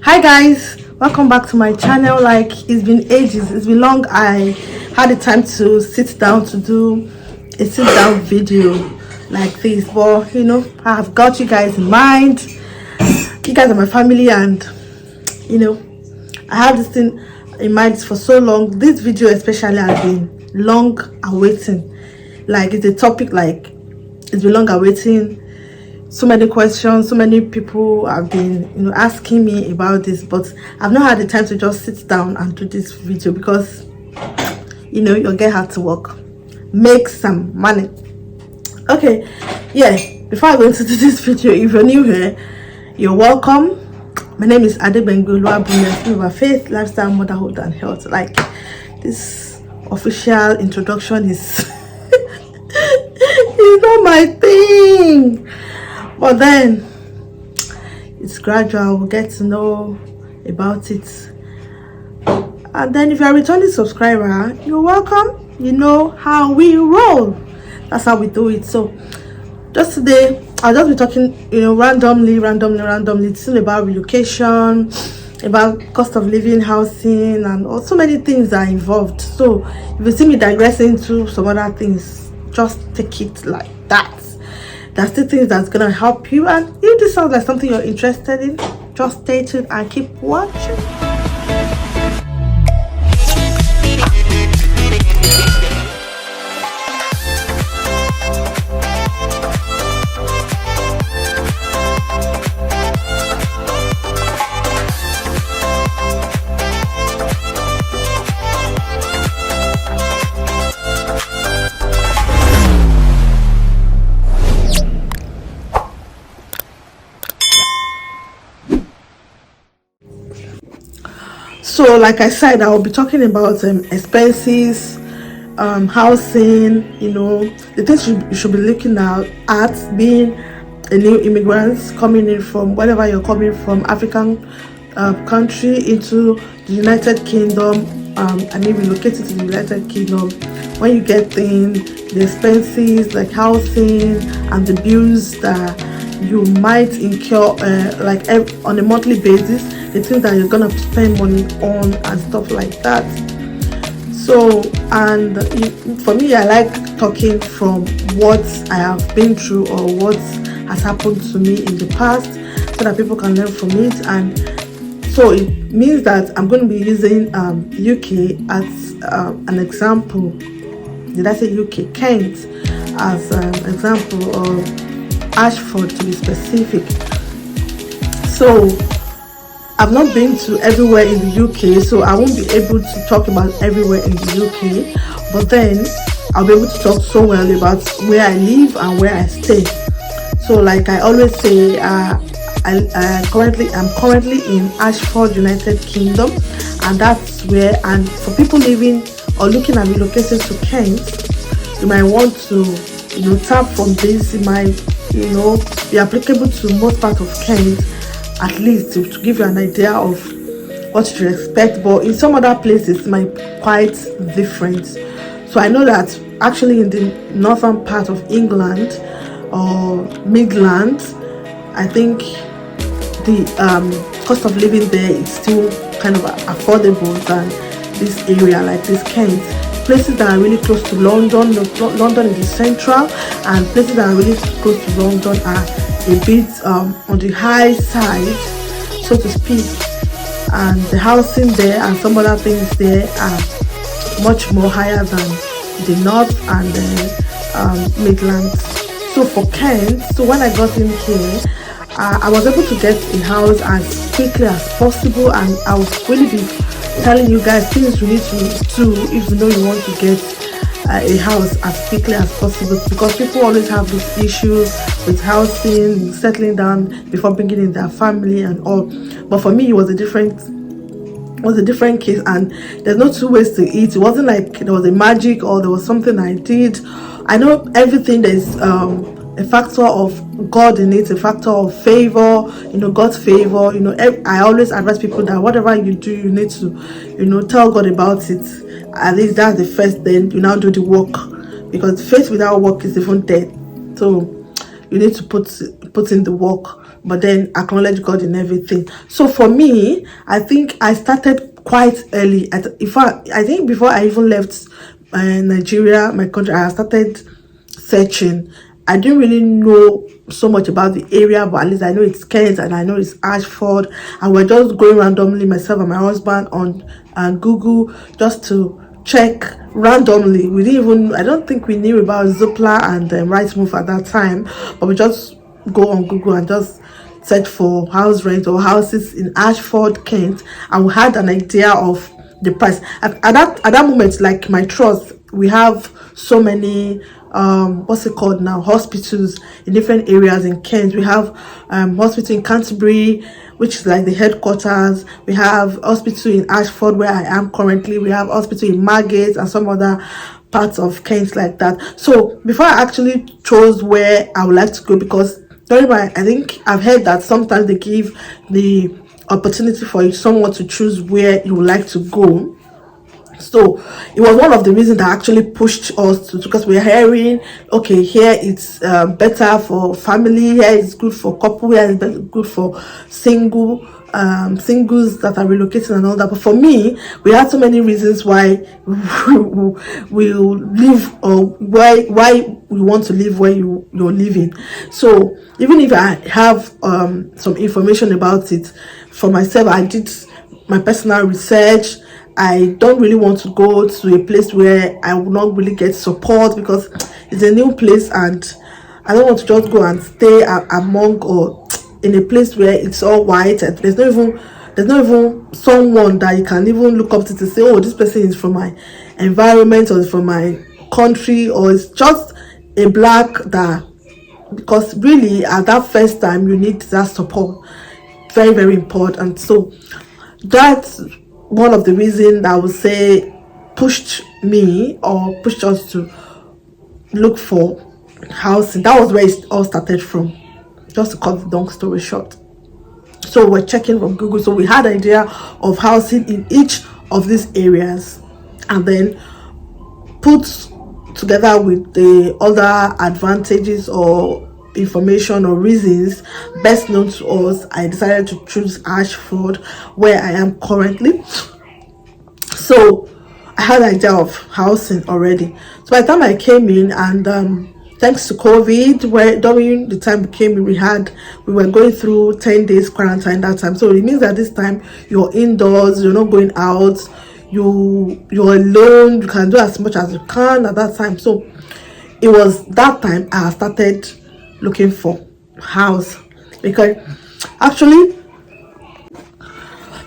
Hi guys, welcome back to my channel. Like, it's been ages, it's been long. I had the time to sit down to do a sit down video like this, but I have got you guys in mind. You guys are my family, and I have this thing in mind for so long. This video especially has been long awaiting. Like, it's a topic, like it's been long awaiting. So many questions, so many people have been asking me about this, but I've not had the time to just sit down and do this video because your girl had to work, make some money. Okay, yeah, before I go into this video, if you're new here, you're welcome. My name is Adebengulu Abuya, faith, lifestyle, motherhood and health. Like, this official introduction is it's not my thing. But then it's gradual. We'll get to know about it, and then if you're a returning subscriber, you're welcome. You know how we roll. That's how we do it. So just today I'll just be talking randomly. It's still about relocation, about cost of living, housing, and also many things are involved. So if you see me digressing into some other things, just take it like that. That's the things that's gonna help you, and if this sounds like something you're interested in, just stay tuned and keep watching. So like I said, I will be talking about expenses, housing, the things you should be looking at being a new immigrant coming in from wherever you're coming from, African country into the United Kingdom. Relocating to the United Kingdom. When you get in, the expenses like housing and the bills that you might incur on a monthly basis, the things that you're gonna spend money on and stuff like that. So, and for me, I like talking from what I have been through or what has happened to me in the past, so that people can learn from it. And so it means that I'm going to be using UK as an example. Did I say UK? Kent as an example, or Ashford to be specific. So I've not been to everywhere in the UK, so I won't be able to talk about everywhere in the UK, but then I'll be able to talk so well about where I live and where I stay. So like I always say, I'm currently in Ashford, United Kingdom, and that's where, and for people living or looking at relocating to Kent, you might want to tap from this. It might be applicable to most part of Kent, at least to give you an idea of what to expect. But in some other places it might be quite different. So I know that actually in the northern part of England or Midlands, I think the cost of living there is still kind of affordable than this area, like this Kent. Places that are really close to London is central, and places that are really close to London are a bit on the high side, so to speak, and the housing there and some other things there are much more higher than the north and the Midlands. So for Kent, so when I got in here, I was able to get a house as quickly as possible, and I will really be telling you guys things you need to do if you want to get a house as quickly as possible, because people always have these issues with housing, settling down before bringing in their family and all. But for me, it was a different case, and there's no two ways to it. It wasn't like there was a magic or there was something I did. I know everything. There's a factor of God in it, a factor of favor, God's favor. I always advise people that whatever you do, you need to tell God about it. At least that's the first. Then you now do the work, because faith without work is even dead. So you need to put in the work. but then acknowledge God in everything. So for me, I think I started quite early. I think before I even left Nigeria, my country, I started searching. I didn't really know so much about the area, but at least I know it's Kent and I know it's Ashford, and we're just going randomly, myself and my husband, on Google, just to check randomly. We didn't even, I don't think we knew about Zoopla and Rightmove at that time, but we just go on Google and just search for house rent or houses in Ashford, Kent, and we had an idea of the price. At that moment, like my trust, we have so many what's it called now, hospitals in different areas in Kent. We have hospital in Canterbury, which is like the headquarters. We have hospital in Ashford, where I am currently. We have hospital in Margate and some other parts of Kent like that. So before I actually chose where I would like to go, because I think I've heard that sometimes they give the opportunity for someone to choose where you would like to go. So it was one of the reasons that actually pushed us to, because we're hearing, okay, here it's better for family, here it's good for couple, here it's good for singles that are relocating and all that. But for me, we had so many reasons why we live, or why we want to live where you're living. So even if I have some information about it for myself, I did my personal research. I don't really want to go to a place where I will not really get support, because it's a new place and I don't want to just go and stay among, or in a place where it's all white and there's not even someone that you can even look up to say, oh, this person is from my environment or is from my country, or it's just a black that, because really at that first time you need that support. Very, very important. So that's one of the reasons I would say pushed me, or pushed us to look for housing. That was where it all started from, just to cut the long story short. So we're checking from Google. So we had an idea of housing in each of these areas, and then put together with the other advantages or information or reasons best known to us, I decided to choose Ashford, where I am currently. So I had an idea of housing already. So by the time I came in, and thanks to COVID, where during the time we came in, we were going through 10 days quarantine that time. So it means that this time you're indoors, you're not going out, you're alone, you can do as much as you can at that time. So it was that time I started looking for house, because actually,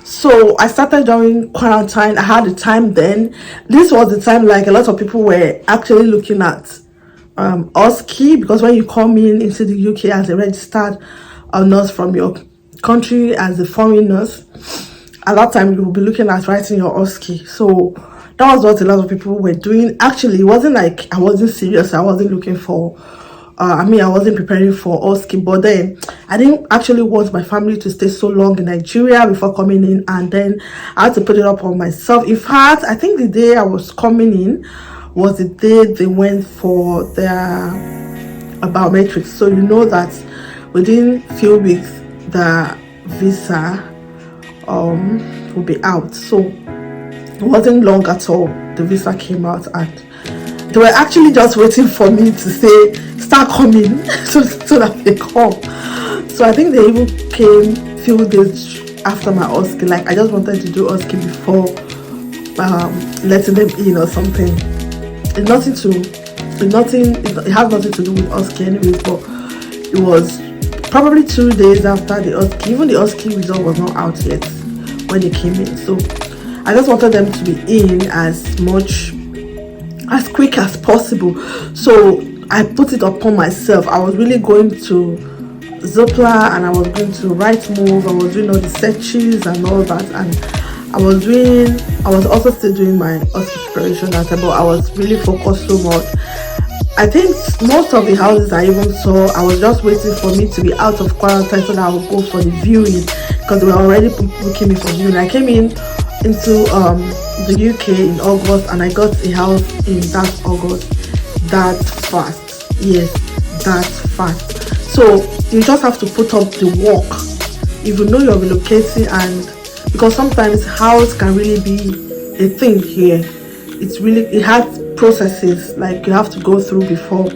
so I started during quarantine. I had the time then. This was the time like a lot of people were actually looking at OSCE, because when you come into the UK as a registered nurse from your country, as a foreign nurse, at that time you will be looking at writing your OSCE. So that was what a lot of people were doing. Actually, it wasn't like I wasn't serious. I wasn't looking for I wasn't preparing for OSCE, but then I didn't actually want my family to stay so long in Nigeria before coming in, and then I had to put it up on myself. In fact, I think the day I was coming in was the day they went for their biometrics. So you know that within few weeks the visa will be out. So it wasn't long at all. The visa came out, and they were actually just waiting for me to say start coming so that they come. So I think they even came few days after my OSCE. Like I just wanted to do OSCE before letting them in or something. It has nothing to do with OSCE anyways, but it was probably 2 days after the OSCE. Even the OSCE result was not out yet when they came in. So I just wanted them to be in as quick as possible. So I put it upon myself. I was really going to Zoopla, and I was going to Rightmove. I was doing all the searches and all that, and I was also still doing my OSCE preparation at time, but I was really focused so much. I think most of the houses I even saw, I was just waiting for me to be out of quarantine so that I would go for the viewing, because they were already booking me for viewing. I came into the UK in August, and I got a house in that August. That fast. Yes, that fast. So you just have to put up the work. If you know you're relocating, and because sometimes house can really be a thing here. It has processes like you have to go through before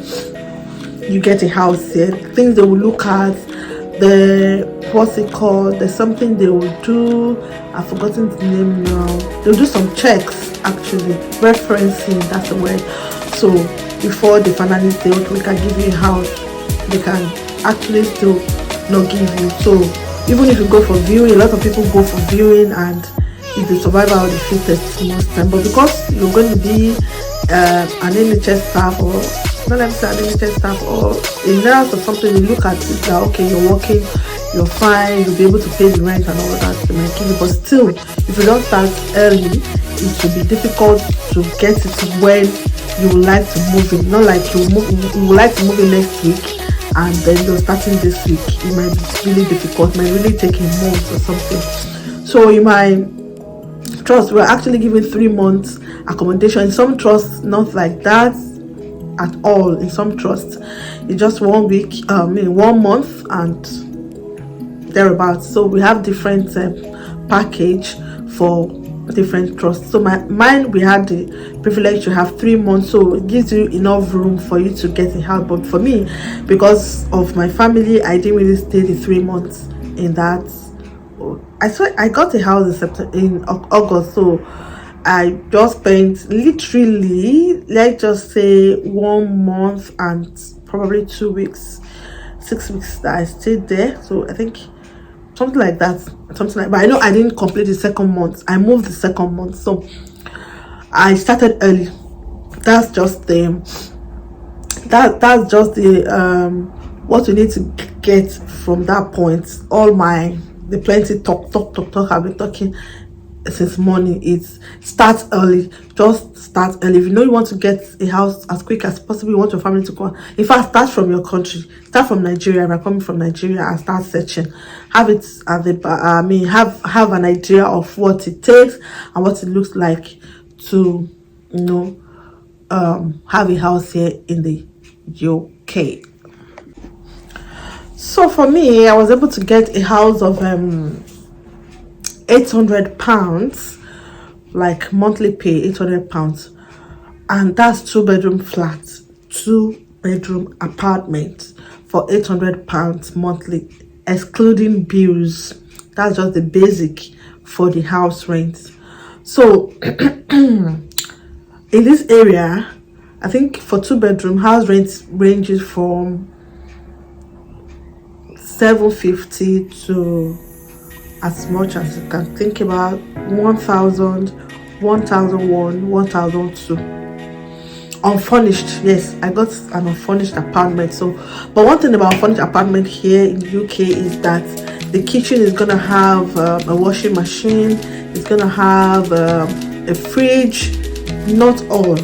you get a house here. Things they will look at, what's it called, there's something they will do, I've forgotten the name now. They'll do some checks, actually referencing, that's the word. So before they finally say, okay, we can give you a house, they can actually still not give you. So even if you go for viewing, a lot of people go for viewing and it's the survivor of the fittest most time. But because you're going to be an NHS staff, or not necessarily an NHS staff, or a nurse or something, you look at it like, okay, you're working, you're fine, you'll be able to pay the rent and all that, they might give you. But still, if you don't start early, it will be difficult to get it when you would like to move in. Not like you would like to move in next week and then you're starting this week. It might be really difficult, it might really take a month or something. So in my trust, we're actually giving 3 months accommodation. In some trusts, not like that at all. In some trusts, it's just 1 week, 1 month and thereabouts. So we have different package for different trusts. So mine, we had the privilege to have 3 months, so it gives you enough room for you to get a house. But for me, because of my family, I didn't really stay the 3 months in that. I swear I got a house in August, so I just spent literally, let's just say, 1 month and probably 2 weeks, 6 weeks that I stayed there. So I think something like that, but I know I didn't complete the second month. I moved the second month, so I started early. That's just the what you need to get from that point. All the plenty talk I've been talking since morning. It's start early. Just start early. If you know you want to get a house as quick as possible, you want your family to come, in fact, start from your country, start from Nigeria. If you're coming from Nigeria, and start searching, have it at the have an idea of what it takes and what it looks like to have a house here in the UK. So for me, I was able to get a house of £800, like monthly pay, £800, and that's 2-bedroom flat, 2-bedroom apartment for £800 monthly, excluding bills. That's just the basic for the house rent. So in this area, I think for 2-bedroom, house rent ranges from $750 to as much as you can think about, 1,000, 1,001, 1,002. Unfurnished, yes, I got an unfurnished apartment. So, but one thing about unfurnished apartment here in the UK is that the kitchen is gonna have a washing machine, it's gonna have a fridge, not all,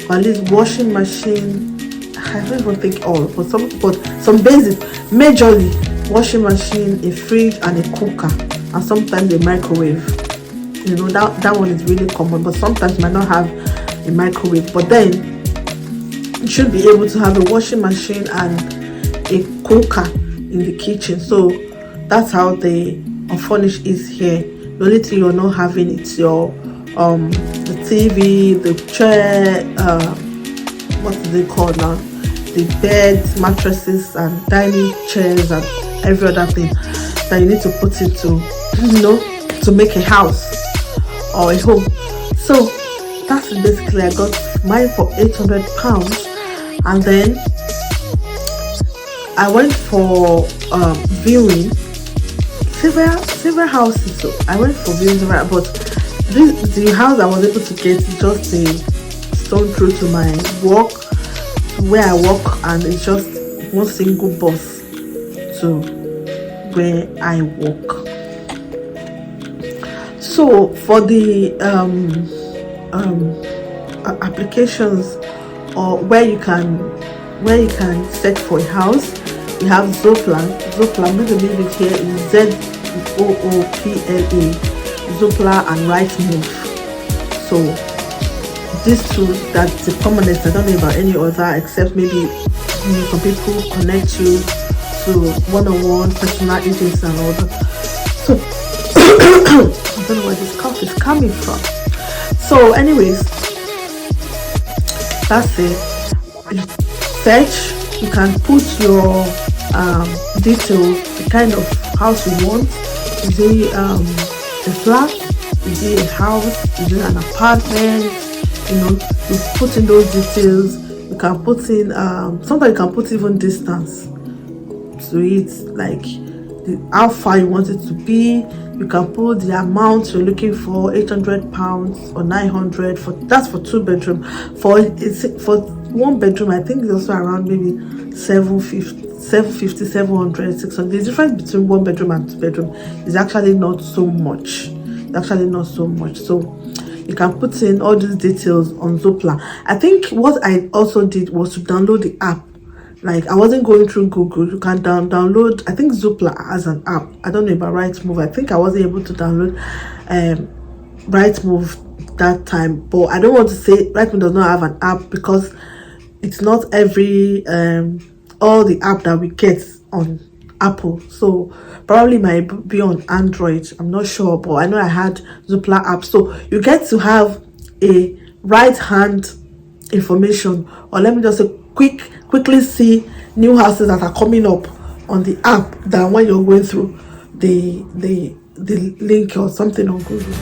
but at least washing machine. I don't even think all, but some basic, majorly washing machine, a fridge, and a cooker, and sometimes a microwave. That one is really common, but sometimes you might not have a microwave. But then you should be able to have a washing machine and a cooker in the kitchen. So that's how the unfurnished is here. The only thing you're not having is your the TV, the chair, what is it called now, the beds, mattresses, and dining chairs, and every other thing that you need to put into to make a house or a home. So that's basically, I got mine for £800, and then I went for viewing several houses. So I went for viewing, but the house I was able to get is just a stone throw to my work, where I work, and it's just one single bus to where I work. So for the applications, or where you can search for a house, we have Zoopla. I'm going to leave it here. Is ZOOPLA, Zoopla and Rightmove. So these two, that's the commonest. I don't know about any other, except maybe some people connect you to to one-on-one personal agency and all that. So I don't know where this cough is coming from. So anyways, that's it. You search, you can put your details, the kind of house you want. Is it a flat? Is it a house? Is it an apartment? You know, you put in those details. You can put in sometimes you can put even distance to it, like how far you want it to be. You can put the amount you're looking for, £800 or 900 for, that's for 2 bedroom. For 1 bedroom, I think it's also around maybe 750, 700, 600. The difference between 1 bedroom and 2 bedroom is actually not so much. So you can put in all these details on Zoopla. I think what I also did was to download the app. Like, I wasn't going through Google. You can download, I think Zoopla has an app. I don't know about Rightmove. I think I wasn't able to download Rightmove that time, but I don't want to say Rightmove does not have an app, because it's not every all the app that we get on Apple. So probably might be on Android, I'm not sure, but I know I had Zoopla app. So you get to have a right hand information, or let me just say quickly see new houses that are coming up on the app than when you're going through the link or something on Google.